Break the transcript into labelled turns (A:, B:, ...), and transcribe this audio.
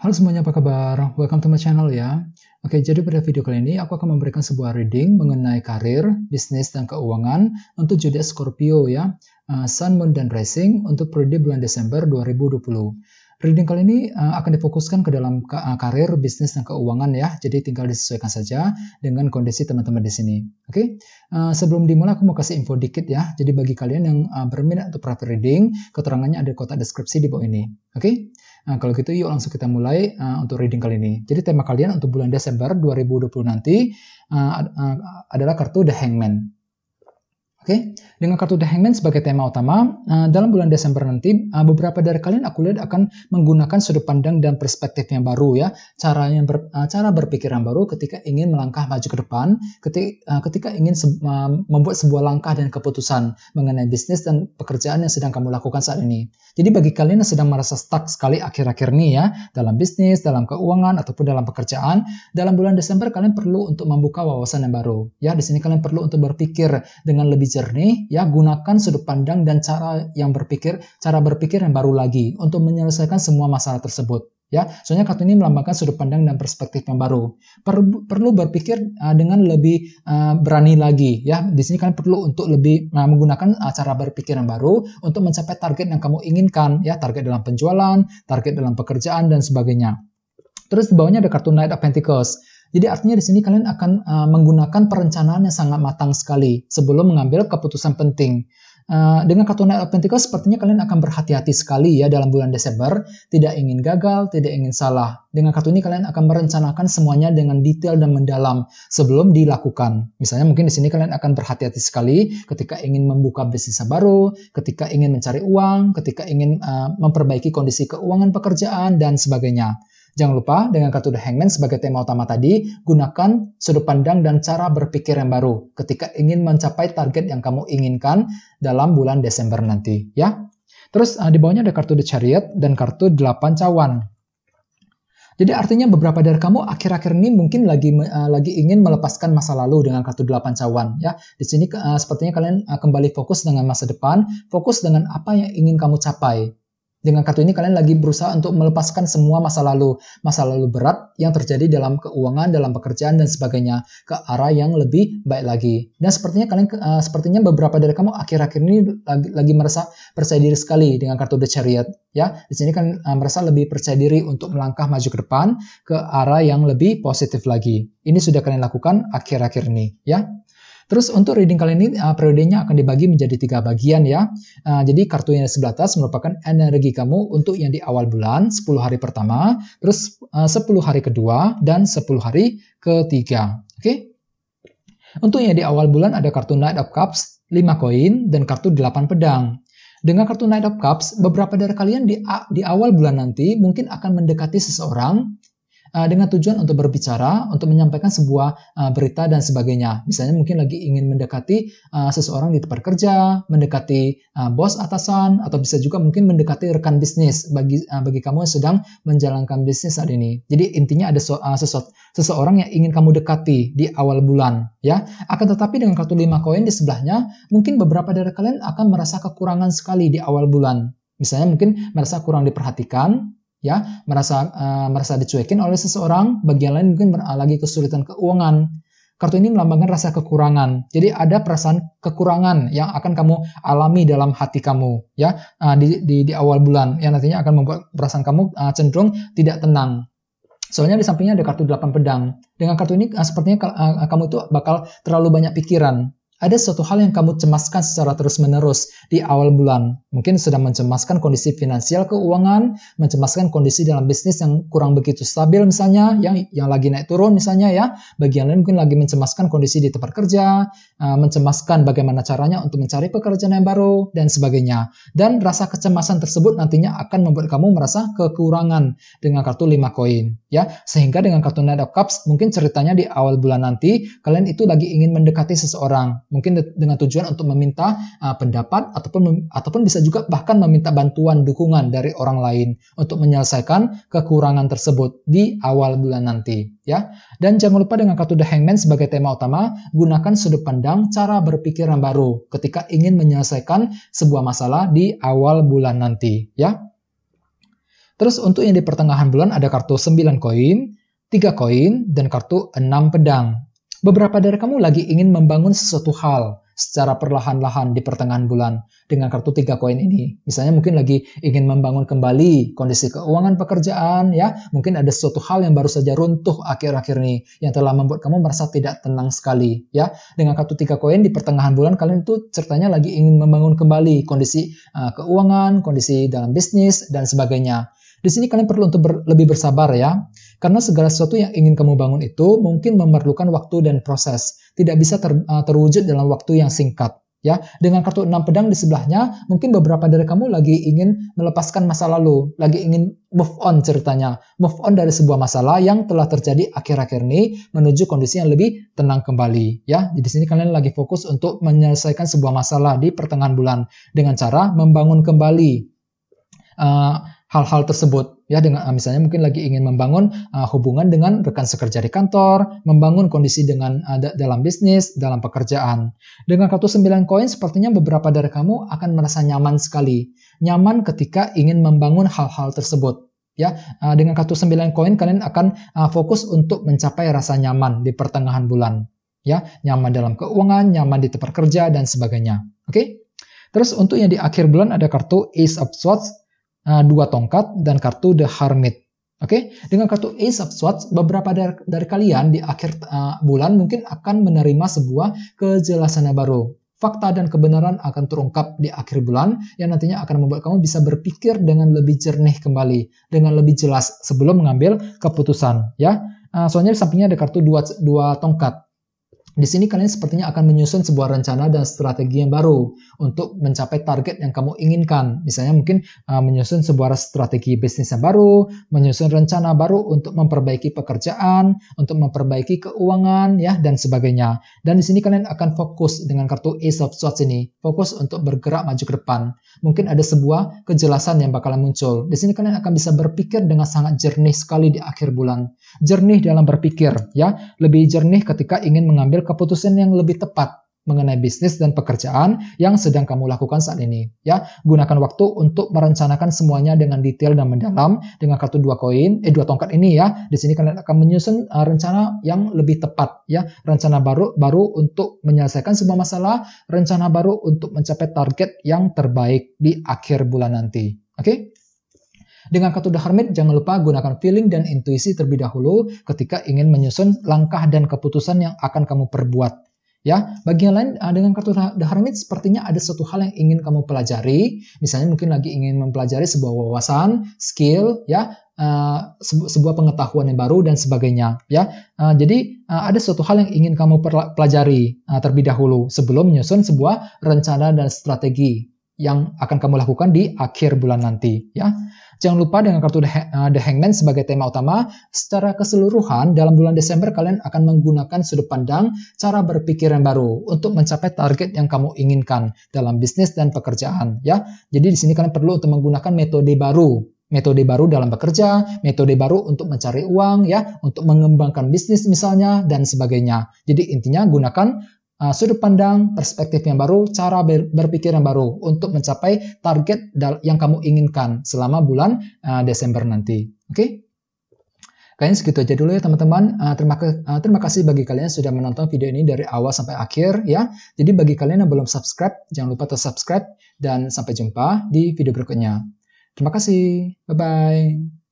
A: Halo semuanya, apa kabar? Welcome to my channel ya. Oke, jadi pada video kali ini aku akan memberikan sebuah reading mengenai karir, bisnis, dan keuangan untuk zodiak Scorpio ya. Sun, Moon, dan Rising untuk periode bulan Desember 2020. Reading kali ini akan difokuskan ke dalam karir, bisnis, dan keuangan ya. Jadi tinggal disesuaikan saja dengan kondisi teman-teman di sini. Oke, sebelum dimulai aku mau kasih info dikit ya. Jadi bagi kalian yang berminat untuk private reading, keterangannya ada di kotak deskripsi di bawah ini. Oke, kalau gitu yuk langsung kita mulai untuk reading kali ini. Jadi tema kalian untuk bulan Desember 2020 nanti adalah kartu The Hangman. Oke, dengan kartu The Hangman sebagai tema utama, dalam bulan Desember nanti, beberapa dari kalian aku lihat akan menggunakan sudut pandang dan perspektif yang baru ya, cara berpikir yang baru ketika ingin melangkah maju ke depan, ketika ingin membuat sebuah langkah dan keputusan mengenai bisnis dan pekerjaan yang sedang kamu lakukan saat ini. Jadi bagi kalian yang sedang merasa stuck sekali akhir-akhir ini ya, dalam bisnis, dalam keuangan, ataupun dalam pekerjaan, dalam bulan Desember kalian perlu untuk membuka wawasan yang baru. Ya, di sini kalian perlu untuk berpikir dengan lebih jernih ya, gunakan sudut pandang dan cara berpikir yang baru lagi untuk menyelesaikan semua masalah tersebut ya. Soalnya kartu ini melambangkan sudut pandang dan perspektif yang baru. Perlu berpikir dengan lebih berani lagi ya. Di sini kalian perlu untuk lebih menggunakan cara berpikir yang baru untuk mencapai target yang kamu inginkan ya, target dalam penjualan, target dalam pekerjaan dan sebagainya. Terus di bawahnya ada kartu Knight of Pentacles. Jadi artinya di sini kalian akan menggunakan perencanaan yang sangat matang sekali sebelum mengambil keputusan penting. Dengan kartu Knight of Pentacles sepertinya kalian akan berhati-hati sekali ya dalam bulan Desember, tidak ingin gagal, tidak ingin salah. Dengan kartu ini kalian akan merencanakan semuanya dengan detail dan mendalam sebelum dilakukan. Misalnya mungkin di sini kalian akan berhati-hati sekali ketika ingin membuka bisnis baru, ketika ingin mencari uang, ketika ingin memperbaiki kondisi keuangan pekerjaan dan sebagainya. Jangan lupa dengan kartu The Hangman sebagai tema utama tadi, gunakan sudut pandang dan cara berpikir yang baru ketika ingin mencapai target yang kamu inginkan dalam bulan Desember nanti ya. Terus di bawahnya ada kartu The Chariot dan kartu 8 cawan. Jadi artinya beberapa dari kamu akhir-akhir ini mungkin lagi ingin melepaskan masa lalu dengan kartu 8 cawan ya. Di sini sepertinya kalian kembali fokus dengan masa depan, fokus dengan apa yang ingin kamu capai. Dengan kartu ini kalian lagi berusaha untuk melepaskan semua masa lalu berat yang terjadi dalam keuangan, dalam pekerjaan dan sebagainya ke arah yang lebih baik lagi. Dan sepertinya beberapa dari kamu akhir-akhir ini lagi merasa percaya diri sekali dengan kartu The Chariot ya. Di sini kan merasa lebih percaya diri untuk melangkah maju ke depan ke arah yang lebih positif lagi. Ini sudah kalian lakukan akhir-akhir ini ya. Terus untuk reading kali ini periodenya akan dibagi menjadi 3 bagian ya. Jadi kartu yang di sebelah atas merupakan energi kamu untuk yang di awal bulan 10 hari pertama, terus 10 hari kedua dan 10 hari ketiga. Oke. Untuk yang di awal bulan ada kartu Knight of Cups, 5 koin dan kartu 8 pedang. Dengan kartu Knight of Cups, beberapa dari kalian di awal bulan nanti mungkin akan mendekati seseorang dengan tujuan untuk berbicara, untuk menyampaikan sebuah berita dan sebagainya. Misalnya mungkin lagi ingin mendekati seseorang di tempat kerja, mendekati bos atasan, atau bisa juga mungkin mendekati rekan bisnis bagi kamu yang sedang menjalankan bisnis saat ini. Jadi intinya ada seseorang yang ingin kamu dekati di awal bulan ya. Akan tetapi dengan kartu 5 koin di sebelahnya, mungkin beberapa dari kalian akan merasa kekurangan sekali di awal bulan. Misalnya mungkin merasa kurang diperhatikan, ya, merasa dicuekin oleh seseorang, bagian lain mungkin lagi kesulitan keuangan. Kartu ini melambangkan rasa kekurangan. Jadi ada perasaan kekurangan yang akan kamu alami dalam hati kamu, ya, di awal bulan, yang nantinya akan membuat perasaan kamu cenderung tidak tenang. Soalnya di sampingnya ada kartu 8 pedang. Dengan kartu ini sepertinya kamu itu bakal terlalu banyak pikiran. Ada suatu hal yang kamu cemaskan secara terus-menerus di awal bulan. Mungkin sedang mencemaskan kondisi finansial keuangan, mencemaskan kondisi dalam bisnis yang kurang begitu stabil misalnya, yang lagi naik turun misalnya ya. Bagian lain mungkin lagi mencemaskan kondisi di tempat kerja, mencemaskan bagaimana caranya untuk mencari pekerjaan yang baru, dan sebagainya. Dan rasa kecemasan tersebut nantinya akan membuat kamu merasa kekurangan dengan kartu 5 koin. Ya, sehingga dengan kartu Knight of Cups, mungkin ceritanya di awal bulan nanti, kalian itu lagi ingin mendekati seseorang. Mungkin dengan tujuan untuk meminta pendapat ataupun bisa juga bahkan meminta bantuan dukungan dari orang lain untuk menyelesaikan kekurangan tersebut di awal bulan nanti ya. Dan jangan lupa dengan kartu The Hangman sebagai tema utama, gunakan sudut pandang cara berpikir yang baru ketika ingin menyelesaikan sebuah masalah di awal bulan nanti ya. Terus untuk yang di pertengahan bulan ada kartu 9 koin, 3 koin, dan kartu 6 pedang. Beberapa dari kamu lagi ingin membangun sesuatu hal secara perlahan-lahan di pertengahan bulan dengan kartu 3 koin ini. Misalnya mungkin lagi ingin membangun kembali kondisi keuangan pekerjaan, ya. Mungkin ada sesuatu hal yang baru saja runtuh akhir-akhir ini yang telah membuat kamu merasa tidak tenang sekali, ya. Dengan kartu 3 koin di pertengahan bulan kalian itu ceritanya lagi ingin membangun kembali kondisi keuangan, kondisi dalam bisnis dan sebagainya. Di sini kalian perlu untuk lebih bersabar ya, karena segala sesuatu yang ingin kamu bangun itu mungkin memerlukan waktu dan proses, tidak bisa terwujud dalam waktu yang singkat. Ya, dengan kartu 6 pedang di sebelahnya, mungkin beberapa dari kamu lagi ingin melepaskan masa lalu, lagi ingin move on ceritanya, move on dari sebuah masalah yang telah terjadi akhir-akhir ini menuju kondisi yang lebih tenang kembali. Ya, di sini kalian lagi fokus untuk menyelesaikan sebuah masalah di pertengahan bulan dengan cara membangun kembali hal-hal tersebut, ya, dengan misalnya mungkin lagi ingin membangun hubungan dengan rekan sekerja di kantor, membangun kondisi dengan dalam bisnis, dalam pekerjaan. Dengan kartu 9 koin sepertinya beberapa dari kamu akan merasa nyaman sekali, nyaman ketika ingin membangun hal-hal tersebut. Ya, dengan kartu 9 koin kalian akan fokus untuk mencapai rasa nyaman di pertengahan bulan. Ya, nyaman dalam keuangan, nyaman di tempat kerja dan sebagainya. Oke. Terus untuk yang di akhir bulan ada kartu Ace of Swords, 2 tongkat, dan kartu The Hermit. Oke, dengan kartu Ace of Swords, beberapa dari kalian di akhir bulan mungkin akan menerima sebuah kejelasan yang baru. Fakta dan kebenaran akan terungkap di akhir bulan yang nantinya akan membuat kamu bisa berpikir dengan lebih jernih kembali, dengan lebih jelas sebelum mengambil keputusan. Ya, soalnya di sampingnya ada kartu 2 tongkat. Di sini kalian sepertinya akan menyusun sebuah rencana dan strategi yang baru untuk mencapai target yang kamu inginkan. Misalnya mungkin menyusun sebuah strategi bisnis yang baru, menyusun rencana baru untuk memperbaiki pekerjaan, untuk memperbaiki keuangan, ya, dan sebagainya. Dan di sini kalian akan fokus dengan kartu Ace of Swords ini, fokus untuk bergerak maju ke depan. Mungkin ada sebuah kejelasan yang bakalan muncul. Di sini kalian akan bisa berpikir dengan sangat jernih sekali di akhir bulan. Jernih dalam berpikir, ya, lebih jernih ketika ingin mengambil keputusan yang lebih tepat mengenai bisnis dan pekerjaan yang sedang kamu lakukan saat ini. Ya, gunakan waktu untuk merencanakan semuanya dengan detail dan mendalam dengan kartu 2 tongkat ini ya. Di sini kalian akan menyusun rencana yang lebih tepat ya, rencana baru untuk menyelesaikan sebuah masalah, rencana baru untuk mencapai target yang terbaik di akhir bulan nanti. Oke? Dengan kartu The Hermit, jangan lupa gunakan feeling dan intuisi terlebih dahulu ketika ingin menyusun langkah dan keputusan yang akan kamu perbuat. Ya, bagi yang lain dengan kartu The Hermit sepertinya ada suatu hal yang ingin kamu pelajari. Misalnya mungkin lagi ingin mempelajari sebuah wawasan, skill, ya, sebuah pengetahuan yang baru dan sebagainya. Ya, jadi ada suatu hal yang ingin kamu pelajari terlebih dahulu sebelum menyusun sebuah rencana dan strategi yang akan kamu lakukan di akhir bulan nanti. Ya. Jangan lupa dengan kartu The Hangman sebagai tema utama, secara keseluruhan dalam bulan Desember kalian akan menggunakan sudut pandang, cara berpikir yang baru untuk mencapai target yang kamu inginkan dalam bisnis dan pekerjaan. Ya, jadi di sini kalian perlu untuk menggunakan metode baru dalam bekerja, metode baru untuk mencari uang, ya, untuk mengembangkan bisnis misalnya dan sebagainya. Jadi intinya gunakan sudut pandang, perspektif yang baru, cara berpikir yang baru untuk mencapai target yang kamu inginkan selama bulan Desember nanti. Oke? Kayaknya segitu aja dulu ya teman-teman. Terima kasih bagi kalian yang sudah menonton video ini dari awal sampai akhir ya. Jadi bagi kalian yang belum subscribe, jangan lupa subscribe dan sampai jumpa di video berikutnya. Terima kasih. Bye-bye.